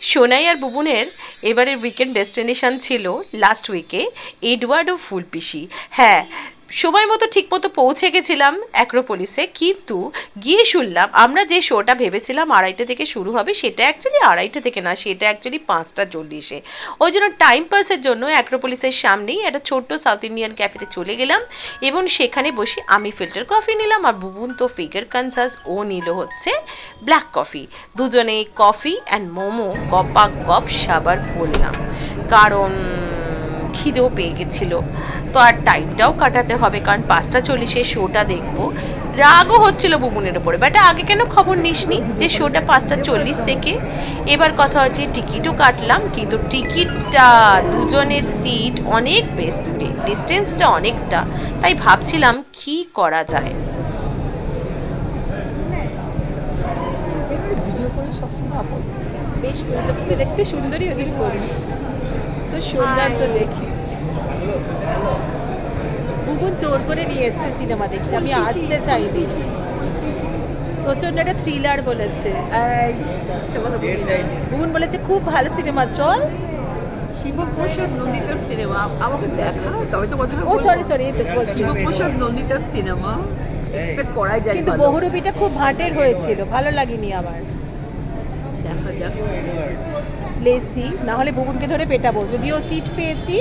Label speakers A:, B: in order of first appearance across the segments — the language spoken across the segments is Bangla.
A: সোনাই আর বুবুনের এবারের উইকেন্ড ডেস্টিনেশন ছিল লাস্ট উইকে এডওয়ার্ড ও ফুলপিসি। হ্যাঁ, সময় মতো ঠিক মতো পৌঁছে গেছিলাম অ্যাক্রোপোলিসে, কিন্তু গিয়ে শুনলাম আমরা যে শোটা ভেবেছিলাম 2:30 থেকে শুরু হবে, সেটা অ্যাকচুয়ালি 2:30 থেকে না, সেটা অ্যাকচুয়ালি 5:40। ওই জন্য টাইম পাসের জন্য অ্যাক্রোপোলিসের সামনেই একটা ছোট্ট সাউথ ইন্ডিয়ান ক্যাফেতে চলে গেলাম এবং সেখানে বসে আমি ফিল্টার কফি নিলাম আর বুবুন তো ফিগার কনসাস, ও নিল হচ্ছে ব্ল্যাক কফি। দুজনে কফি অ্যান্ড মোমো গপা গপ সাবার করলাম, কারণ খিদেও পেয়ে গেছিলো। তো আর টাইমটাও কাটাতে হবে, কারণ 5:40 শোটা দেখবো। রাগও হচ্ছিল বুবুনের ওপরে, বাট আগে কেন খবর নিসনি যে শোটা 5:40 থেকে। এবার কথা হচ্ছে টিকিটও কাটলাম, কিন্তু টিকিটটা দুজনের সিট অনেক বেশ দূরে, ডিস্টেন্সটা অনেকটা, তাই ভাবছিলাম কি করা যায়।
B: ভিডিও করে সবসময় ভাবো বেশ করতে দেখতে সুন্দরী ওদের করি, তো সৌন্দর্য দেখি। বুবুন জোর করে নিয়ে এসছে সিনেমা দেখতে, আমি আসতে চাইনি। প্রচন্ড একটা থ্রিলার বলেছে, বুবুন বলেছে খুব ভালো সিনেমা, চল।
C: শিবপ্রসাদ নন্দিতার সিনেমা আমাকে দেখা, তবে তো কথাটা
B: ও সরি সরি, এই তো বলছি
C: শিবপ্রসাদ নন্দিতার সিনেমা এক্সপেক্ট করাই যায়,
B: কিন্তু বহুরূপীটা খুব ভাটের হয়েছিল, ভালো লাগেনি আমার।
C: দেখা যাক।
B: লেসি না হলে বুবুনকে ধরে পেটাবো, যদিও সিট পেয়েছি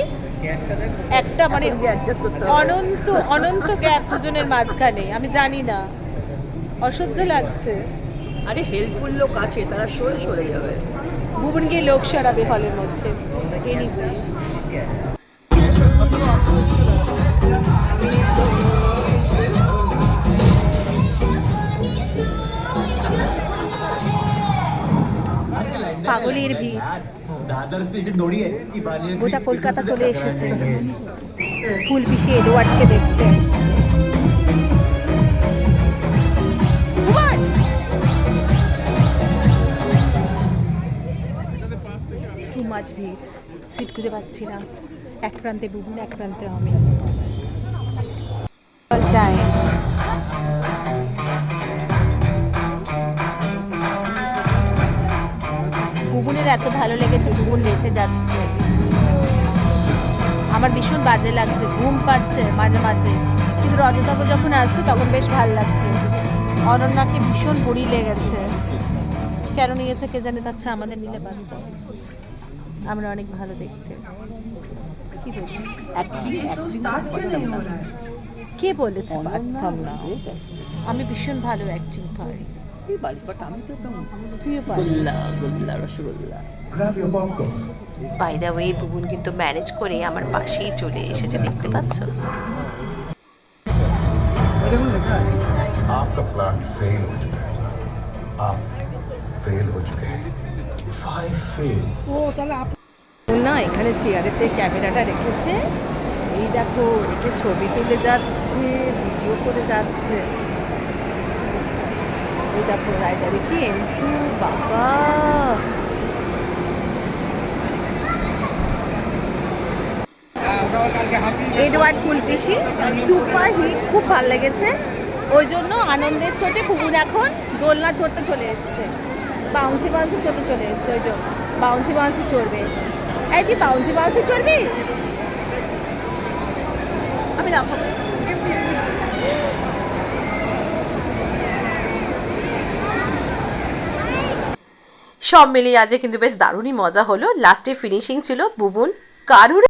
B: একটা, মানে
C: অ্যাডজাস্ট করতে হবে।
B: অনন্ত অনন্ত গ্যাপ দুজনের মাঝখানে, আমি জানি না, অসহ্য লাগছে।
C: আরে হেল্পফুল লোক আছে, তারা সরে সরে যাবে।
B: বুবুন গিয়ে লোক সরাবে হলের মধ্যে। এনিওয়ে পাগলের ভিড়, গোটা কলকাতা চলে এসেছে ফুলপিসি এডওয়ার্ডকে দেখতে। টু মাচ ভিড়, সিট খুঁজে পাচ্ছি না। এক প্রান্তে বুবুন, এক প্রান্তে আমি। বুবুনের এত ভালো লেগেছে, বুবুন নেচে যাচ্ছে। আমার ভীষণ বাজে লাগছে, ঘুম পাচ্ছে মাঝে মাঝে, কিন্তু রজতাবু যখন আসছে তখন বেশ ভালো লাগছে। অনন্যাকে ভীষণ বুড়ি লেগেছে, কেন নিয়েছে কে জানে, তাচ্ছে আমাদের নিলে পারত, আমরা অনেক ভালো দেখতে। কি বলবো, কে বলেছে পারতাম না? আমি ভীষণ ভালো অ্যাক্টিং পারি। তুইও পারিস।
C: রসগোল্লা।
A: বাই দ্য ওয়ে, বুবুন কিন্তু ম্যানেজ করে আমার পাশেই চলে এসেছে, দেখতে পাচ্ছ।
D: आपका प्लान फेल हो चुका है सर, आप फेल हो चुके हैं। 5 फेल।
B: ও তাহলে না, এখানে চেয়ারেতে ক্যামেরাটা রেখেছে, এই দেখো রেখে ছবি তুলে যাচ্ছে, ভিডিও করে যাচ্ছে। এই দেখো রায়টা দেখি এন্ট্রু, বাবা এডওয়ার্ড ফুলপিসি সুপার হিট, খুব ভালো লেগেছে। ওই জন্য আনন্দের চোটে বুবুন এখন দোলনা চড়তে চলে এসছে, বাউন্সি বাউন্সি চড়তে চলে এসছে। ওই জন্য বাউন্সি বাউন্সি চড়বে। এই কি বাউন্সি বাউন্সি চড়বি? আমি দেখাবো।
A: সব মিলিয়ে আজ কিন্তু বেশ দারুণই মজা হলো। লাস্টে ফিনিশিং ছিল বুবুন কারুর